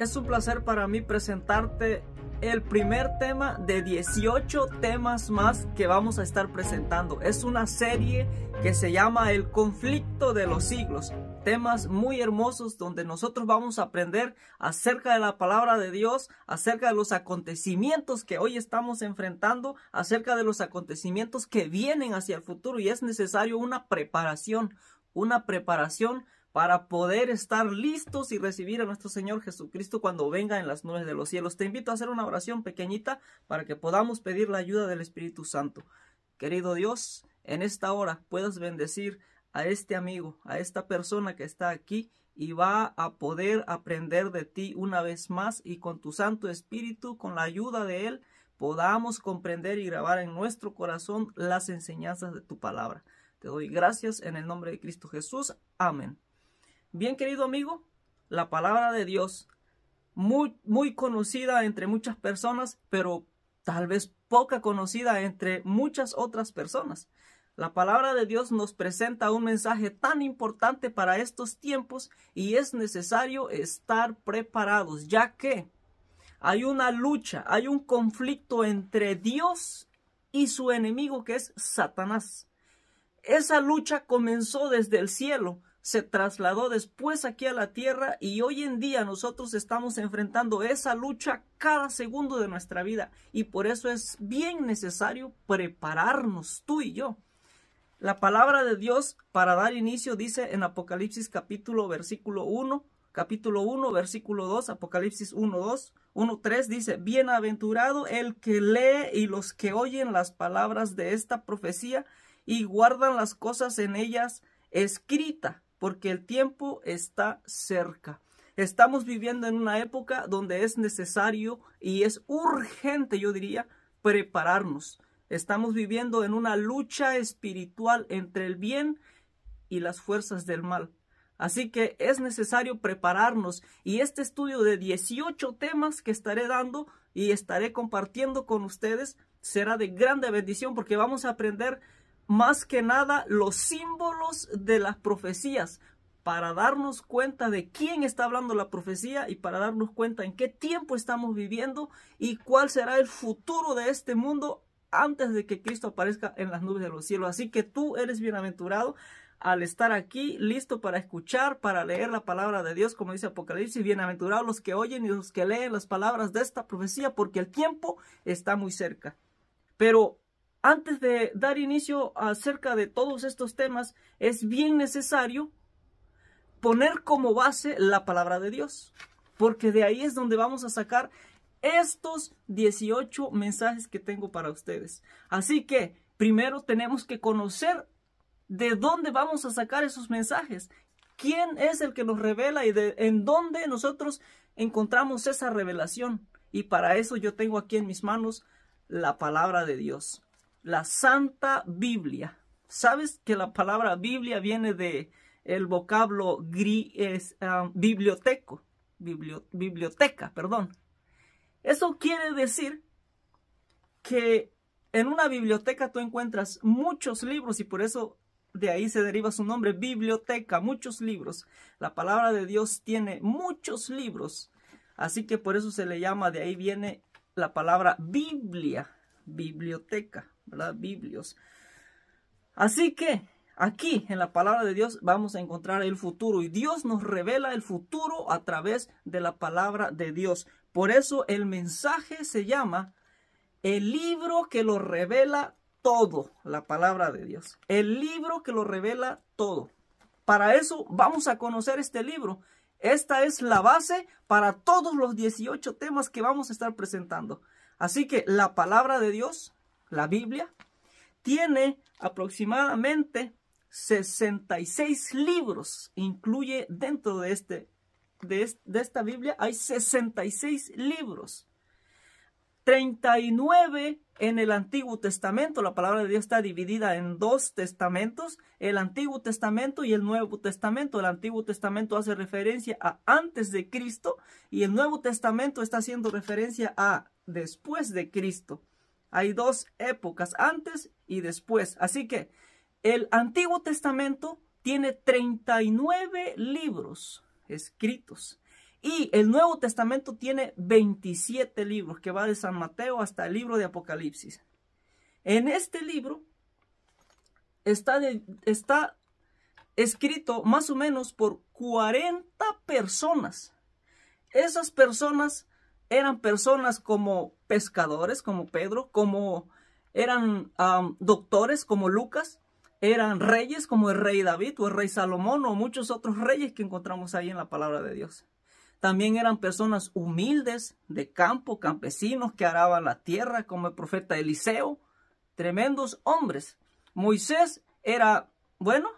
Es un placer para mí presentarte el primer tema de 18 temas más que vamos a estar presentando. Es una serie que se llama El conflicto de los siglos. Temas muy hermosos donde nosotros vamos a aprender acerca de la palabra de Dios, acerca de los acontecimientos que hoy estamos enfrentando, acerca de los acontecimientos que vienen hacia el futuro, y es necesario una preparación para poder estar listos y recibir a nuestro Señor Jesucristo cuando venga en las nubes de los cielos. Te invito a hacer una oración pequeñita para que podamos pedir la ayuda del Espíritu Santo. Querido Dios, en esta hora puedas bendecir a este amigo, a esta persona que está aquí y va a poder aprender de ti una vez más, y con tu Santo Espíritu, con la ayuda de Él, podamos comprender y grabar en nuestro corazón las enseñanzas de tu palabra. Te doy gracias en el nombre de Cristo Jesús. Amén. Bien, querido amigo, la palabra de Dios, muy conocida entre muchas personas, pero tal vez poca conocida entre muchas otras personas. La palabra de Dios nos presenta un mensaje tan importante para estos tiempos, y es necesario estar preparados, ya que hay una lucha, hay un conflicto entre Dios y su enemigo, que es Satanás. Esa lucha comenzó desde el cielo, se trasladó después aquí a la tierra, y hoy en día nosotros estamos enfrentando esa lucha cada segundo de nuestra vida, y por eso es bien necesario prepararnos, tú y yo. La palabra de Dios, para dar inicio, dice en Apocalipsis capítulo 1, versículo 2, Apocalipsis 1:3 dice: bienaventurado el que lee y los que oyen las palabras de esta profecía y guardan las cosas en ellas escritas, porque el tiempo está cerca. Estamos viviendo en una época donde es necesario y es urgente, yo diría, prepararnos. Estamos viviendo en una lucha espiritual entre el bien y las fuerzas del mal. Así que es necesario prepararnos, y este estudio de 18 temas que estaré dando y estaré compartiendo con ustedes será de grande bendición, porque vamos a aprender más que nada los símbolos de las profecías, para darnos cuenta de quién está hablando la profecía y para darnos cuenta en qué tiempo estamos viviendo y cuál será el futuro de este mundo antes de que Cristo aparezca en las nubes de los cielos. Así que tú eres bienaventurado al estar aquí, listo para escuchar, para leer la palabra de Dios, como dice Apocalipsis. Bienaventurados los que oyen y los que leen las palabras de esta profecía, porque el tiempo está muy cerca. Pero antes de dar inicio acerca de todos estos temas, es bien necesario poner como base la palabra de Dios, porque de ahí es donde vamos a sacar estos 18 mensajes que tengo para ustedes. Así que primero tenemos que conocer de dónde vamos a sacar esos mensajes, quién es el que nos revela y en dónde nosotros encontramos esa revelación. Y para eso yo tengo aquí en mis manos la palabra de Dios, la Santa Biblia. ¿Sabes que la palabra Biblia viene de el vocablo biblioteca, perdón? Eso quiere decir que en una biblioteca tú encuentras muchos libros, y por eso de ahí se deriva su nombre, biblioteca, muchos libros. La palabra de Dios tiene muchos libros, así que por eso se le llama, de ahí viene la palabra Biblia, biblioteca, ¿verdad? Biblios. Así que aquí en la palabra de Dios vamos a encontrar el futuro, y Dios nos revela el futuro a través de la palabra de Dios. Por eso el mensaje se llama el libro que lo revela todo, la palabra de Dios. El libro que lo revela todo. Para eso vamos a conocer este libro. Esta es la base para todos los 18 temas que vamos a estar presentando. Así que la palabra de Dios, la Biblia, tiene aproximadamente 66 libros. Incluye dentro de esta Biblia hay 66 libros. 39 en el Antiguo Testamento. La palabra de Dios está dividida en dos testamentos, el Antiguo Testamento y el Nuevo Testamento. El Antiguo Testamento hace referencia a antes de Cristo, y el Nuevo Testamento está haciendo referencia a después de Cristo. Hay dos épocas, antes y después. Así que el Antiguo Testamento tiene 39 libros escritos, Y el Nuevo Testamento tiene 27 libros, que va de San Mateo hasta el libro de Apocalipsis. En este libro está escrito más o menos por 40 personas. Esas personas eran personas como pescadores, como Pedro, como eran doctores, como Lucas, eran reyes, como el rey David o el rey Salomón o muchos otros reyes que encontramos ahí en la palabra de Dios. También eran personas humildes, de campo, campesinos que araban la tierra, como el profeta Eliseo, tremendos hombres. Moisés era, bueno,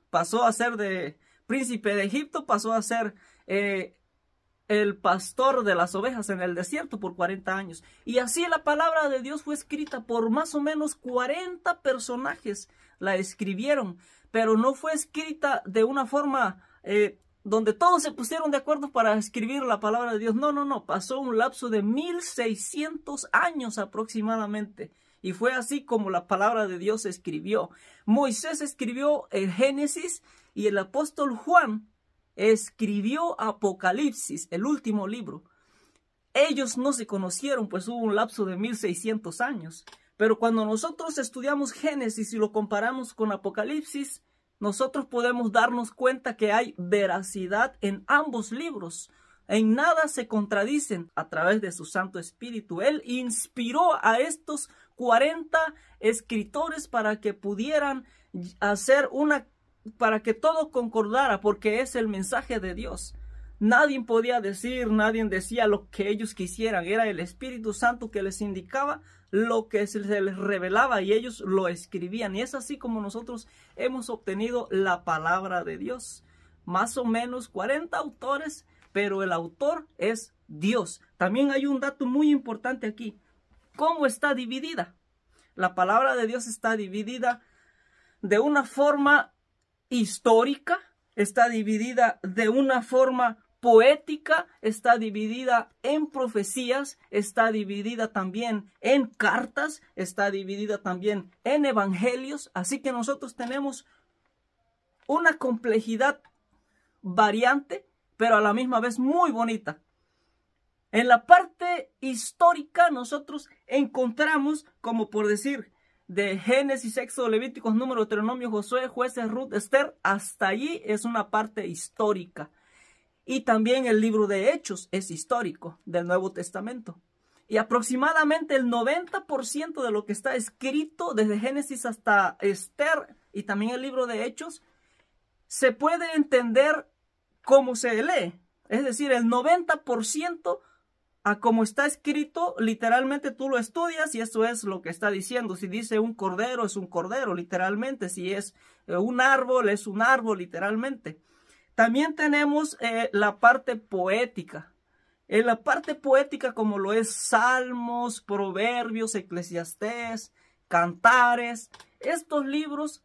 pasó a ser de príncipe de Egipto, pasó a ser el pastor de las ovejas en el desierto por 40 años. Y así la palabra de Dios fue escrita por más o menos 40 personajes. La escribieron, pero no fue escrita de una forma donde todos se pusieron de acuerdo para escribir la palabra de Dios. No. Pasó un lapso de 1600 años aproximadamente. Y fue así como la palabra de Dios se escribió. Moisés escribió el Génesis y el apóstol Juan escribió Apocalipsis, el último libro. Ellos no se conocieron, pues hubo un lapso de 1600 años. Pero cuando nosotros estudiamos Génesis y lo comparamos con Apocalipsis, nosotros podemos darnos cuenta que hay veracidad en ambos libros. En nada se contradicen a través de su Santo Espíritu. Él inspiró a estos 40 escritores para que pudieran hacer para que todo concordara, porque es el mensaje de Dios. Nadie podía decir, nadie decía lo que ellos quisieran. Era el Espíritu Santo que les indicaba lo que se les revelaba y ellos lo escribían. Y es así como nosotros hemos obtenido la palabra de Dios. Más o menos 40 autores, pero el autor es Dios. También hay un dato muy importante aquí. ¿Cómo está dividida? La palabra de Dios está dividida de una forma histórica, está dividida de una forma poética, está dividida en profecías, está dividida también en cartas, está dividida también en evangelios. Así que nosotros tenemos una complejidad variante, pero a la misma vez muy bonita. En la parte histórica nosotros encontramos, como por decir, de Génesis, Éxodo, Levíticos, Número, Deuteronomio, Josué, Jueces, Ruth, Esther, hasta allí es una parte histórica. Y también el libro de Hechos es histórico del Nuevo Testamento. Y aproximadamente el 90% de lo que está escrito desde Génesis hasta Esther y también el libro de Hechos se puede entender cómo se lee. Es decir, el 90% a como está escrito, literalmente tú lo estudias y eso es lo que está diciendo. Si dice un cordero, es un cordero, literalmente. Si es un árbol, es un árbol, literalmente. También tenemos la parte poética. En la parte poética, como lo es Salmos, Proverbios, Eclesiastés, Cantares, estos libros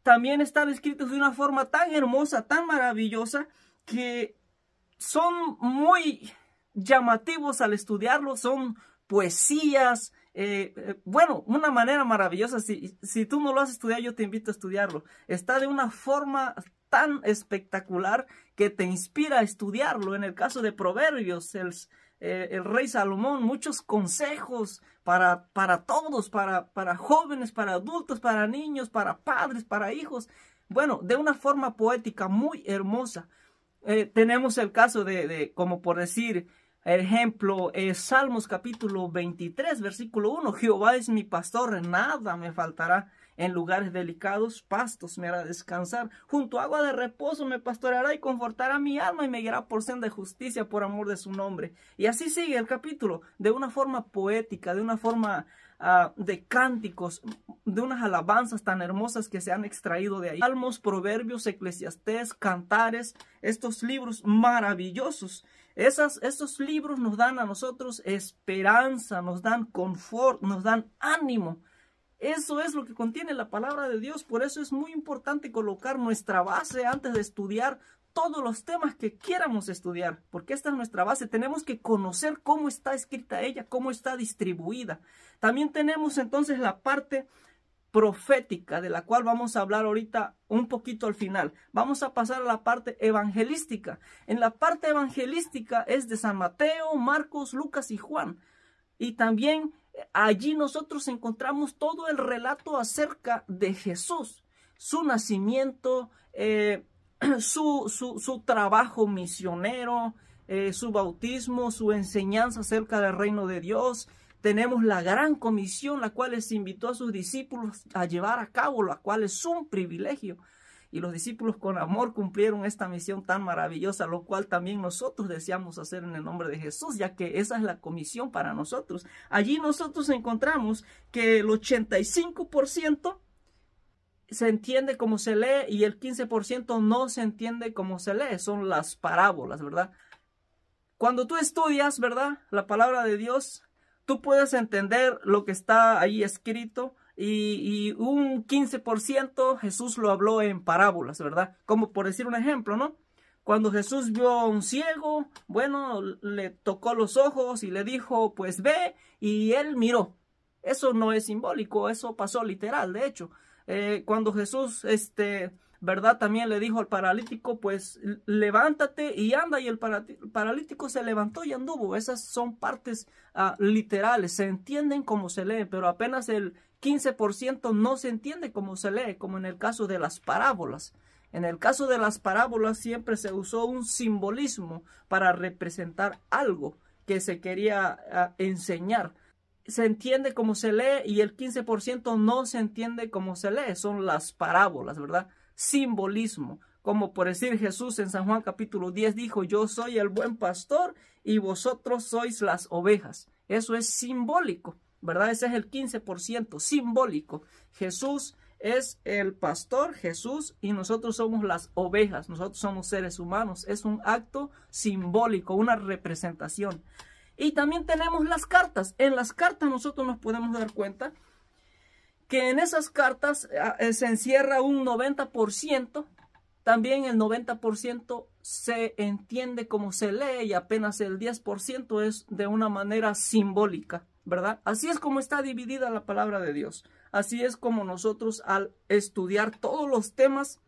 también están escritos de una forma tan hermosa, tan maravillosa, que son muy llamativos al estudiarlo. Son poesías, bueno, una manera maravillosa. Si tú no lo has estudiado, yo te invito a estudiarlo. Está de una forma tan espectacular que te inspira a estudiarlo. En el caso de Proverbios, el rey Salomón, muchos consejos para todos, para jóvenes, para adultos, para niños, para padres, para hijos. Bueno, de una forma poética muy hermosa. Tenemos el caso de como por decir, ejemplo, Salmos capítulo 23, versículo 1. Jehová es mi pastor, nada me faltará. En lugares delicados, pastos me hará descansar. Junto a agua de reposo me pastoreará y confortará mi alma y me guiará por senda de justicia por amor de su nombre. Y así sigue el capítulo, de una forma poética, de una forma de cánticos, de unas alabanzas tan hermosas que se han extraído de ahí. Salmos, Proverbios, Eclesiastés, Cantares, estos libros maravillosos. Estos libros nos dan a nosotros esperanza, nos dan confort, nos dan ánimo. Eso es lo que contiene la palabra de Dios. Por eso es muy importante colocar nuestra base antes de estudiar todos los temas que quieramos estudiar, porque esta es nuestra base. Tenemos que conocer cómo está escrita ella, cómo está distribuida. También tenemos entonces la parte profética, de la cual vamos a hablar ahorita un poquito al final. Vamos a pasar a la parte evangelística. En la parte evangelística es de San Mateo, Marcos, Lucas y Juan. Y también allí nosotros encontramos todo el relato acerca de Jesús, su nacimiento, su trabajo misionero, su bautismo, su enseñanza acerca del reino de Dios. Tenemos la gran comisión, la cual les invitó a sus discípulos a llevar a cabo, la cual es un privilegio. Y los discípulos con amor cumplieron esta misión tan maravillosa, lo cual también nosotros deseamos hacer en el nombre de Jesús, ya que esa es la comisión para nosotros. Allí nosotros encontramos que el 85% se entiende como se lee y el 15% no se entiende como se lee. Son las parábolas, ¿verdad? Cuando tú estudias, ¿verdad?, la palabra de Dios, tú puedes entender lo que está ahí escrito y un 15% Jesús lo habló en parábolas, ¿verdad? Como por decir un ejemplo, ¿no? Cuando Jesús vio a un ciego, bueno, le tocó los ojos y le dijo, pues ve, y él miró. Eso no es simbólico, eso pasó literal, de hecho. Cuando Jesús, ¿verdad?, también le dijo al paralítico, pues levántate y anda, y el paralítico se levantó y anduvo. Esas son partes literales, se entienden como se leen, pero apenas el 15% no se entiende como se lee, como en el caso de las parábolas. En el caso de las parábolas siempre se usó un simbolismo para representar algo que se quería enseñar. Se entiende como se lee y el 15% no se entiende como se lee. Son las parábolas, ¿verdad? Simbolismo. Como por decir Jesús en San Juan capítulo 10 dijo, yo soy el buen pastor y vosotros sois las ovejas. Eso es simbólico, ¿verdad? Ese es el 15% simbólico. Jesús es el pastor, Jesús, y nosotros somos las ovejas. Nosotros somos seres humanos. Es un acto simbólico, una representación. Y también tenemos las cartas. En las cartas nosotros nos podemos dar cuenta que en esas cartas se encierra un 90%. También el 90% se entiende como se lee y apenas el 10% es de una manera simbólica, ¿verdad? Así es como está dividida la palabra de Dios. Así es como nosotros al estudiar todos los temas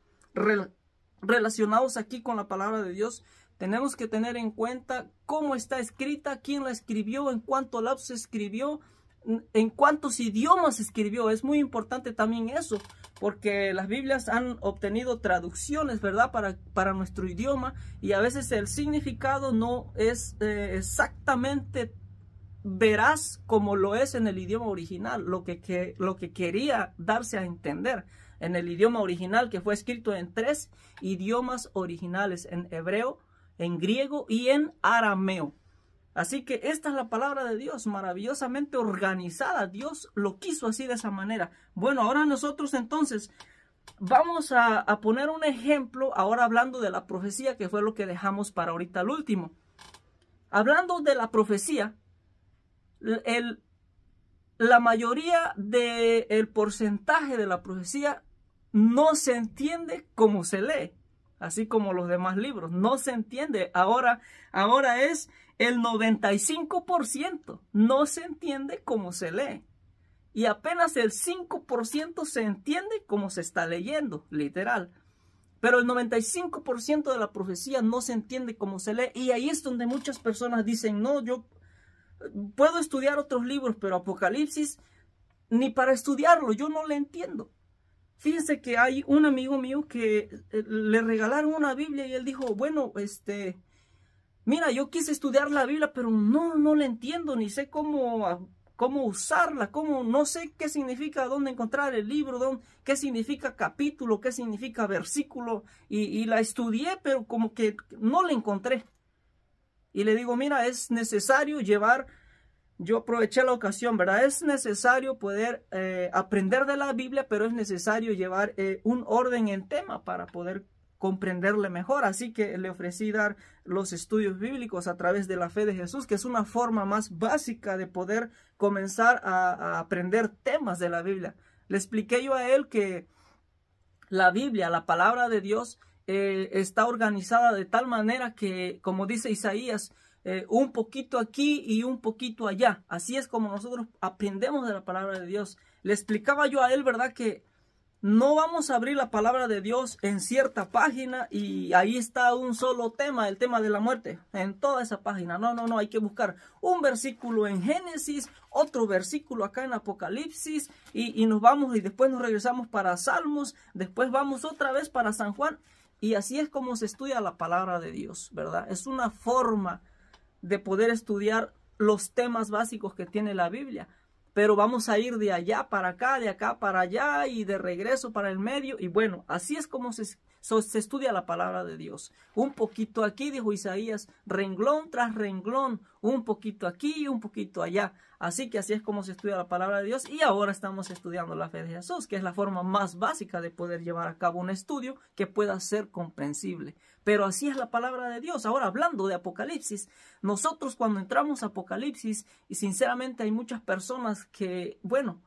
relacionados aquí con la palabra de Dios, tenemos que tener en cuenta cómo está escrita, quién la escribió, en cuánto lapso se escribió, en cuántos idiomas se escribió. Es muy importante también eso, porque las Biblias han obtenido traducciones, ¿verdad?, para nuestro idioma, y a veces el significado no es exactamente veraz como lo es en el idioma original, lo que quería darse a entender en el idioma original, que fue escrito en 3 idiomas originales, en hebreo, en griego y en arameo. Así que esta es la palabra de Dios, maravillosamente organizada. Dios lo quiso así, de esa manera. Bueno, ahora nosotros entonces vamos a poner un ejemplo, ahora hablando de la profecía, que fue lo que dejamos para ahorita el último. Hablando de la profecía, la mayoría del porcentaje de la profecía no se entiende como se lee, así como los demás libros, no se entiende. Ahora es el 95%, no se entiende como se lee. Y apenas el 5% se entiende como se está leyendo, literal. Pero el 95% de la profecía no se entiende como se lee. Y ahí es donde muchas personas dicen, no, yo puedo estudiar otros libros, pero Apocalipsis, ni para estudiarlo, yo no le entiendo. Fíjense que hay un amigo mío que le regalaron una Biblia y él dijo, bueno, mira, yo quise estudiar la Biblia, pero no la entiendo, ni sé cómo usarla, no sé qué significa, dónde encontrar el libro, qué significa capítulo, qué significa versículo, y la estudié, pero como que no la encontré. Y le digo, mira, es necesario llevar, yo aproveché la ocasión, ¿verdad? Es necesario poder aprender de la Biblia, pero es necesario llevar un orden en tema para poder comprenderle mejor. Así que le ofrecí dar los estudios bíblicos a través de la fe de Jesús, que es una forma más básica de poder comenzar a aprender temas de la Biblia. Le expliqué yo a él que la Biblia, la palabra de Dios, está organizada de tal manera que, como dice Isaías, un poquito aquí y un poquito allá. Así es como nosotros aprendemos de la palabra de Dios. Le explicaba yo a él, ¿verdad?, que no vamos a abrir la palabra de Dios en cierta página y ahí está un solo tema, el tema de la muerte, en toda esa página. No, hay que buscar un versículo en Génesis, otro versículo acá en Apocalipsis y nos vamos y después nos regresamos para Salmos, después vamos otra vez para San Juan y así es como se estudia la palabra de Dios, ¿verdad? Es una forma de poder estudiar los temas básicos que tiene la Biblia. Pero vamos a ir de allá para acá, de acá para allá y de regreso para el medio. Y bueno, así es como se estudia la palabra de Dios. Un poquito aquí, dijo Isaías, renglón tras renglón, un poquito aquí y un poquito allá. Así que así es como se estudia la palabra de Dios. Y ahora estamos estudiando la fe de Jesús, que es la forma más básica de poder llevar a cabo un estudio que pueda ser comprensible. Pero así es la palabra de Dios. Ahora, hablando de Apocalipsis, nosotros cuando entramos a Apocalipsis, y sinceramente hay muchas personas que, bueno,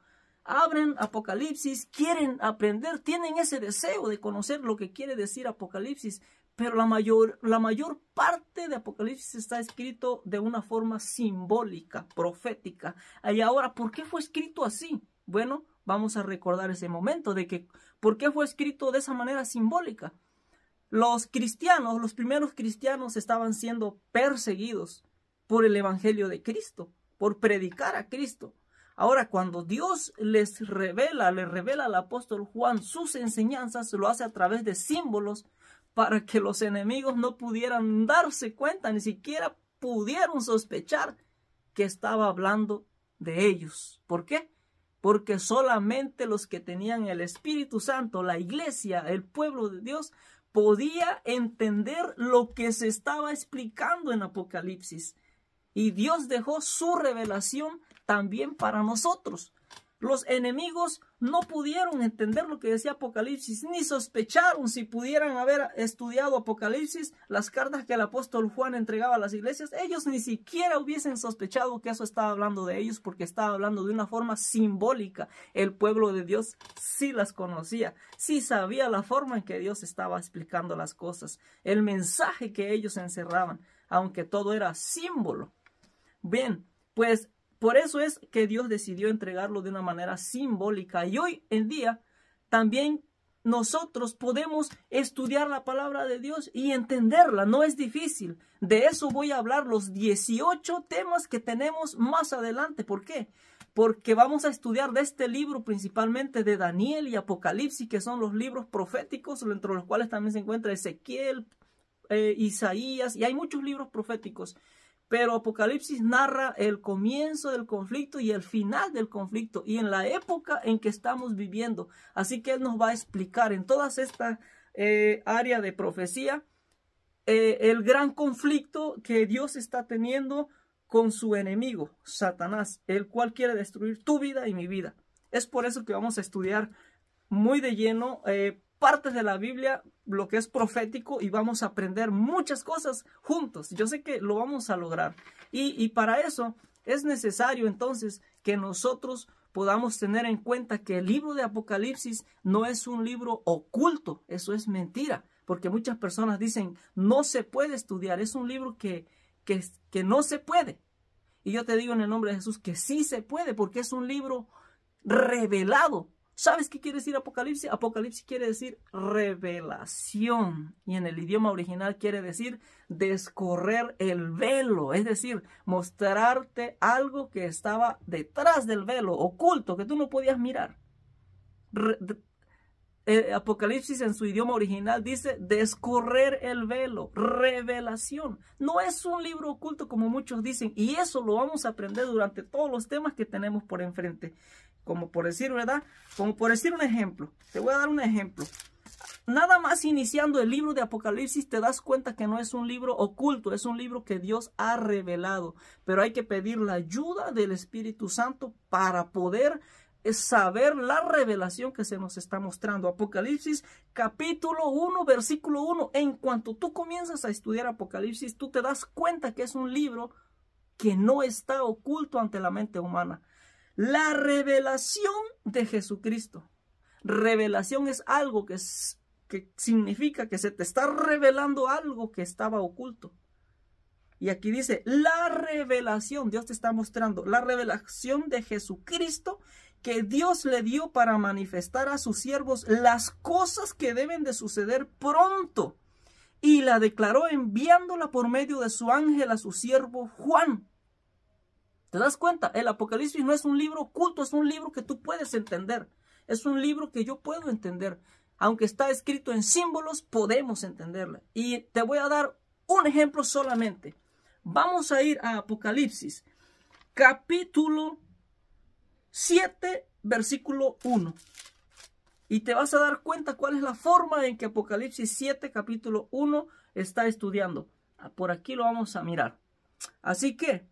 abren Apocalipsis, quieren aprender, tienen ese deseo de conocer lo que quiere decir Apocalipsis, pero la mayor parte de Apocalipsis está escrito de una forma simbólica, profética. Y ahora, ¿por qué fue escrito así? Bueno, vamos a recordar ese momento de que, ¿por qué fue escrito de esa manera simbólica? Los cristianos, los primeros cristianos estaban siendo perseguidos por el evangelio de Cristo, por predicar a Cristo. Ahora, cuando Dios le revela al apóstol Juan sus enseñanzas, lo hace a través de símbolos para que los enemigos no pudieran darse cuenta, ni siquiera pudieron sospechar que estaba hablando de ellos. ¿Por qué? Porque solamente los que tenían el Espíritu Santo, la iglesia, el pueblo de Dios, podía entender lo que se estaba explicando en Apocalipsis. Y Dios dejó su revelación también para nosotros. Los enemigos no pudieron entender lo que decía Apocalipsis, ni sospecharon si pudieran haber estudiado Apocalipsis, las cartas que el apóstol Juan entregaba a las iglesias. Ellos ni siquiera hubiesen sospechado que eso estaba hablando de ellos, porque estaba hablando de una forma simbólica. El pueblo de Dios sí las conocía, sí sabía la forma en que Dios estaba explicando las cosas, el mensaje que ellos encerraban, aunque todo era símbolo. Bien, pues por eso es que Dios decidió entregarlo de una manera simbólica. Y hoy en día también nosotros podemos estudiar la palabra de Dios y entenderla. No es difícil. De eso voy a hablar los 18 temas que tenemos más adelante. ¿Por qué? Porque vamos a estudiar de este libro principalmente de Daniel y Apocalipsis, que son los libros proféticos, entre los cuales también se encuentra Ezequiel, Isaías, y hay muchos libros proféticos. Pero Apocalipsis narra el comienzo del conflicto y el final del conflicto y en la época en que estamos viviendo. Así que Él nos va a explicar en todas estas áreas de profecía el gran conflicto que Dios está teniendo con su enemigo, Satanás, el cual quiere destruir tu vida y mi vida. Es por eso que vamos a estudiar muy de lleno partes de la Biblia, lo que es profético, y vamos a aprender muchas cosas juntos. Yo sé que lo vamos a lograr y para eso es necesario entonces que nosotros podamos tener en cuenta que el libro de Apocalipsis no es un libro oculto. Eso es mentira, porque muchas personas dicen no se puede estudiar, es un libro que no se puede. Y yo te digo en el nombre de Jesús que sí se puede, porque es un libro revelado. ¿Sabes qué quiere decir Apocalipsis? Apocalipsis quiere decir revelación. Y en el idioma original quiere decir descorrer el velo. Es decir, mostrarte algo que estaba detrás del velo, oculto, que tú no podías mirar. Apocalipsis en su idioma original dice descorrer el velo, revelación. No es un libro oculto como muchos dicen, y eso lo vamos a aprender durante todos los temas que tenemos por enfrente. Como por decir, ¿verdad? Como por decir un ejemplo. Te voy a dar un ejemplo. Nada más iniciando el libro de Apocalipsis te das cuenta que no es un libro oculto, es un libro que Dios ha revelado. Pero hay que pedir la ayuda del Espíritu Santo para poder saber la revelación que se nos está mostrando. Apocalipsis capítulo 1, versículo 1. En cuanto tú comienzas a estudiar Apocalipsis, tú te das cuenta que es un libro que no está oculto ante la mente humana. La revelación de Jesucristo. Revelación es algo que significa que se te está revelando algo que estaba oculto. Y aquí dice, la revelación, Dios te está mostrando, la revelación de Jesucristo que Dios le dio para manifestar a sus siervos las cosas que deben de suceder pronto. Y la declaró enviándola por medio de su ángel a su siervo Juan. ¿Te das cuenta? El Apocalipsis no es un libro oculto, es un libro que tú puedes entender. Es un libro que yo puedo entender. Aunque está escrito en símbolos, podemos entenderlo. Y te voy a dar un ejemplo solamente. Vamos a ir a Apocalipsis, capítulo 7, versículo 1. Y te vas a dar cuenta cuál es la forma en que Apocalipsis 7, capítulo 1 está estudiando. Por aquí lo vamos a mirar. Así que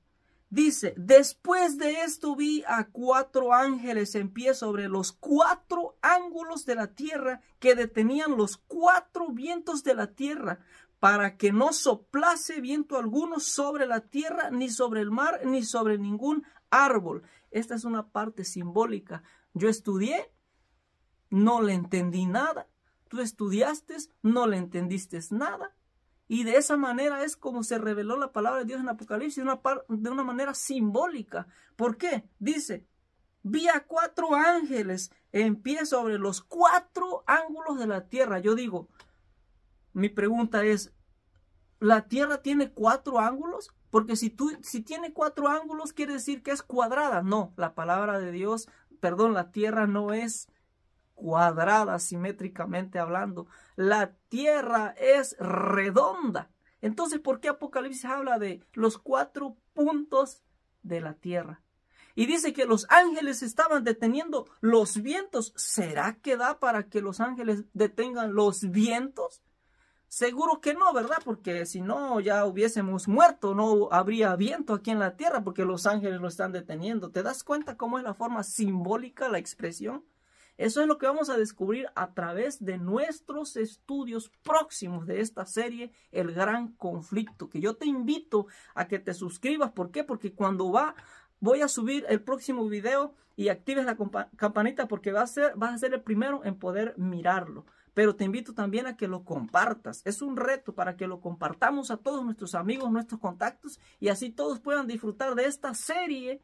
dice, después de esto vi a 4 ángeles en pie sobre los 4 ángulos de la tierra que detenían los 4 vientos de la tierra para que no soplase viento alguno sobre la tierra, ni sobre el mar, ni sobre ningún árbol. Esta es una parte simbólica. Yo estudié, no le entendí nada. Tú estudiaste, no le entendiste nada. Y de esa manera es como se reveló la palabra de Dios en Apocalipsis, de una manera simbólica. ¿Por qué? Dice, vi a 4 ángeles en pie sobre los 4 ángulos de la tierra. Yo digo, mi pregunta es, ¿la tierra tiene 4 ángulos? Porque si tiene 4 ángulos, quiere decir que es cuadrada. No, la palabra de Dios, la tierra no es cuadrada simétricamente hablando. La tierra es redonda. Entonces, ¿por qué Apocalipsis habla de los 4 puntos de la tierra? Y dice que los ángeles estaban deteniendo los vientos. ¿Será que da para que los ángeles detengan los vientos? Seguro que no, ¿verdad? Porque si no, ya hubiésemos muerto, no habría viento aquí en la tierra porque los ángeles lo están deteniendo. ¿Te das cuenta cómo es la forma simbólica, la expresión? Eso es lo que vamos a descubrir a través de nuestros estudios próximos de esta serie, El Gran Conflicto, que yo te invito a que te suscribas. ¿Por qué? Porque cuando voy a subir el próximo video y actives la campanita, porque vas a ser el primero en poder mirarlo. Pero te invito también a que lo compartas. Es un reto para que lo compartamos a todos nuestros amigos, nuestros contactos, y así todos puedan disfrutar de esta serie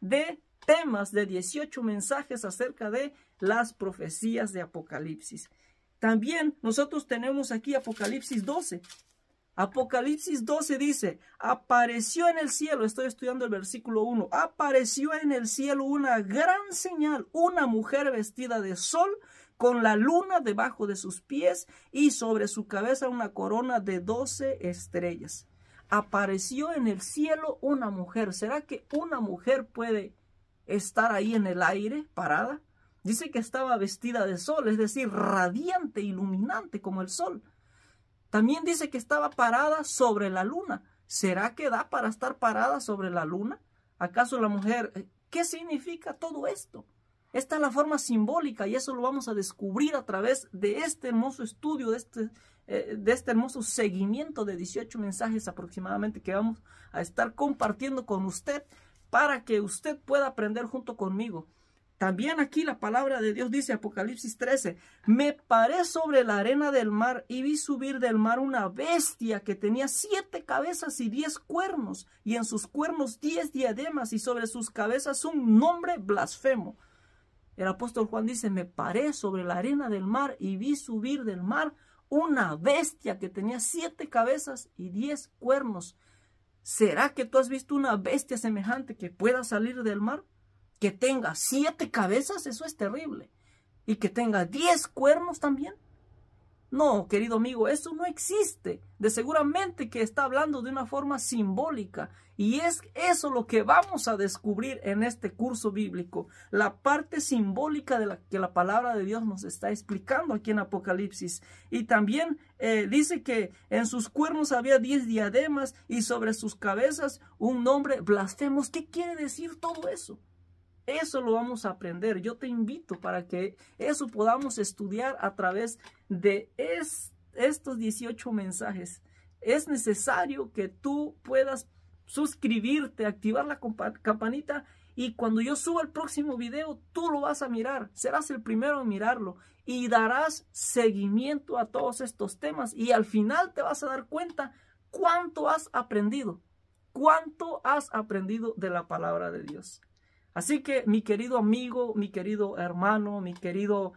de temas, de 18 mensajes acerca de las profecías de Apocalipsis. También nosotros tenemos aquí Apocalipsis 12. Apocalipsis 12 dice, apareció en el cielo, estoy estudiando el versículo 1, apareció en el cielo una gran señal, una mujer vestida de sol, con la luna debajo de sus pies y sobre su cabeza una corona de 12 estrellas. Apareció en el cielo una mujer. ¿Será que una mujer puede estar ahí en el aire parada? Dice que estaba vestida de sol, es decir, radiante, iluminante como el sol. También dice que estaba parada sobre la luna. ¿Será que da para estar parada sobre la luna? ¿Acaso la mujer? ¿Qué significa todo esto? Esta es la forma simbólica y eso lo vamos a descubrir a través de este hermoso estudio, de este hermoso seguimiento de 18 mensajes aproximadamente que vamos a estar compartiendo con usted para que usted pueda aprender junto conmigo. También aquí la palabra de Dios dice, Apocalipsis 13, me paré sobre la arena del mar y vi subir del mar una bestia que tenía 7 cabezas y 10 cuernos, y en sus cuernos 10 diademas y sobre sus cabezas un nombre blasfemo. El apóstol Juan dice, me paré sobre la arena del mar y vi subir del mar una bestia que tenía 7 cabezas y 10 cuernos. ¿Será que tú has visto una bestia semejante que pueda salir del mar? Que tenga 7 cabezas, eso es terrible. Y que tenga 10 cuernos también. No, querido amigo, eso no existe. De seguramente que está hablando de una forma simbólica. Y es eso lo que vamos a descubrir en este curso bíblico. La parte simbólica de la que la palabra de Dios nos está explicando aquí en Apocalipsis. Y también dice que en sus cuernos había 10 diademas y sobre sus cabezas un nombre blasfemo. ¿Qué quiere decir todo eso? Eso lo vamos a aprender. Yo te invito para que eso podamos estudiar a través de estos 18 mensajes. Es necesario que tú puedas suscribirte, activar la campanita y cuando yo suba el próximo video, tú lo vas a mirar. Serás el primero en mirarlo y darás seguimiento a todos estos temas y al final te vas a dar cuenta ¿Cuánto has aprendido? ¿Cuánto has aprendido de la palabra de Dios? Así que, mi querido amigo, mi querido hermano, mi querido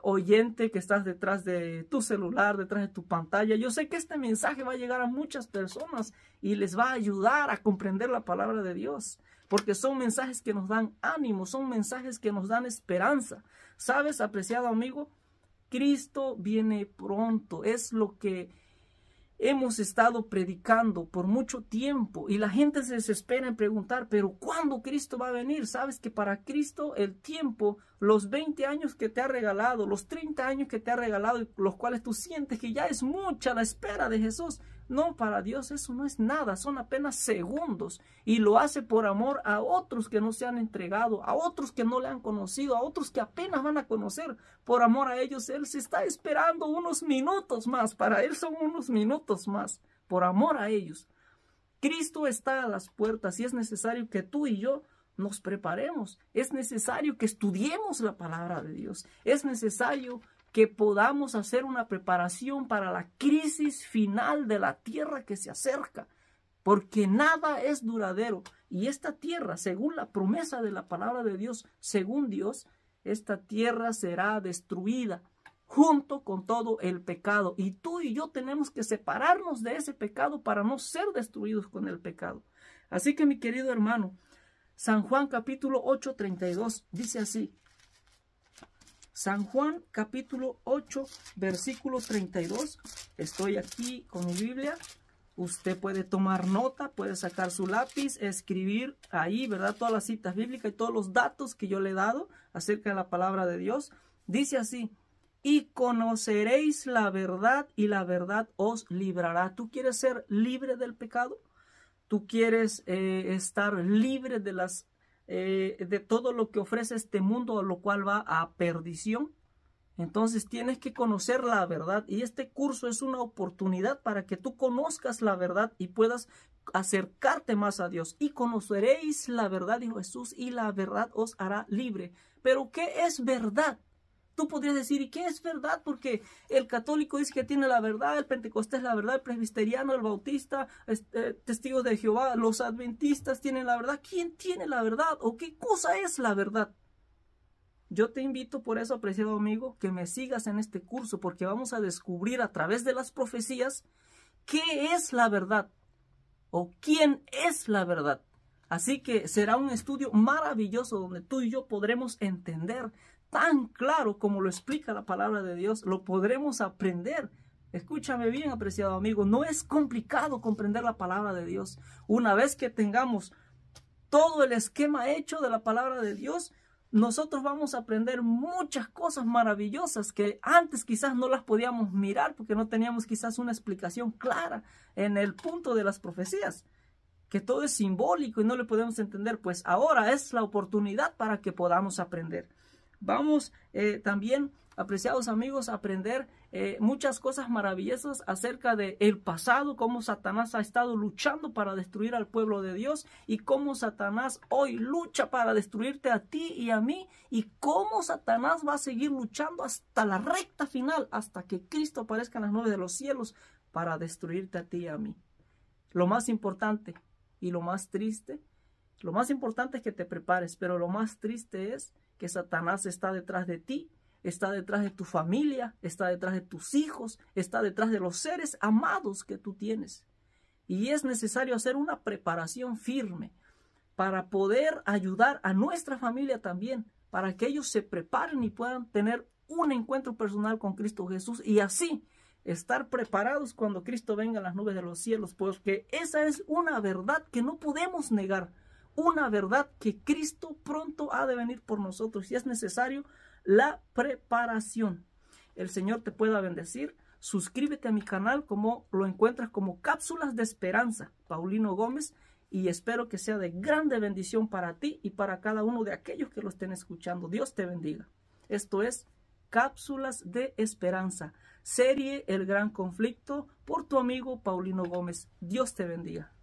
oyente que estás detrás de tu celular, detrás de tu pantalla, yo sé que este mensaje va a llegar a muchas personas y les va a ayudar a comprender la palabra de Dios, porque son mensajes que nos dan ánimo, son mensajes que nos dan esperanza. ¿Sabes, apreciado amigo? Cristo viene pronto, es lo que hemos estado predicando por mucho tiempo y la gente se desespera en preguntar, pero ¿cuándo Cristo va a venir? Sabes que para Cristo el tiempo, los 20 años que te ha regalado, los 30 años que te ha regalado, los cuales tú sientes que ya es mucha la espera de Jesús. No, para Dios eso no es nada, son apenas segundos, y lo hace por amor a otros que no se han entregado, a otros que no le han conocido, a otros que apenas van a conocer. Por amor a ellos, Él se está esperando unos minutos más, para Él son unos minutos más, por amor a ellos. Cristo está a las puertas y es necesario que tú y yo nos preparemos, es necesario que estudiemos la palabra de Dios, es necesario que podamos hacer una preparación para la crisis final de la tierra que se acerca, porque nada es duradero. Y esta tierra, según la promesa de la palabra de Dios, según Dios, esta tierra será destruida junto con todo el pecado. Y tú y yo tenemos que separarnos de ese pecado para no ser destruidos con el pecado. Así que, mi querido hermano, San Juan capítulo 8, 32 dice así. San Juan capítulo 8, versículo 32. Estoy aquí con mi Biblia. Usted puede tomar nota, puede sacar su lápiz, escribir ahí, ¿verdad? Todas las citas bíblicas y todos los datos que yo le he dado acerca de la palabra de Dios. Dice así: y conoceréis la verdad y la verdad os librará. ¿Tú quieres ser libre del pecado? ¿Tú quieres estar libre de todo lo que ofrece este mundo, lo cual va a perdición? Entonces tienes que conocer la verdad, y este curso es una oportunidad para que tú conozcas la verdad y puedas acercarte más a Dios. Y conoceréis la verdad, dijo Jesús, y la verdad os hará libre. Pero ¿qué es verdad? Tú podrías decir, ¿y qué es verdad? Porque el católico dice que tiene la verdad, el pentecostés la verdad, el presbiteriano, el bautista, testigos de Jehová, los adventistas tienen la verdad. ¿Quién tiene la verdad? ¿O qué cosa es la verdad? Yo te invito por eso, apreciado amigo, que me sigas en este curso, porque vamos a descubrir a través de las profecías qué es la verdad o quién es la verdad. Así que será un estudio maravilloso donde tú y yo podremos entender tan claro como lo explica la palabra de Dios, lo podremos aprender. Escúchame bien, apreciado amigo, no es complicado comprender la palabra de Dios. Una vez que tengamos todo el esquema hecho de la palabra de Dios, nosotros vamos a aprender muchas cosas maravillosas que antes quizás no las podíamos mirar porque no teníamos quizás una explicación clara en el punto de las profecías, que todo es simbólico y no le podemos entender. Pues ahora es la oportunidad para que podamos aprender. Vamos también, apreciados amigos, a aprender muchas cosas maravillosas acerca del pasado, cómo Satanás ha estado luchando para destruir al pueblo de Dios y cómo Satanás hoy lucha para destruirte a ti y a mí, y cómo Satanás va a seguir luchando hasta la recta final, hasta que Cristo aparezca en las nubes de los cielos para destruirte a ti y a mí. Lo más importante y lo más triste es que te prepares, pero lo más triste es que Satanás está detrás de ti, está detrás de tu familia, está detrás de tus hijos, está detrás de los seres amados que tú tienes. Y es necesario hacer una preparación firme para poder ayudar a nuestra familia también, para que ellos se preparen y puedan tener un encuentro personal con Cristo Jesús y así estar preparados cuando Cristo venga en las nubes de los cielos, porque esa es una verdad que no podemos negar. Una verdad que Cristo pronto ha de venir por nosotros y es necesario la preparación. El Señor te pueda bendecir. Suscríbete a mi canal, como lo encuentras como Cápsulas de Esperanza, Paulino Gómez, y espero que sea de grande bendición para ti y para cada uno de aquellos que lo estén escuchando. Dios te bendiga. Esto es Cápsulas de Esperanza, serie El Gran Conflicto, por tu amigo Paulino Gómez. Dios te bendiga.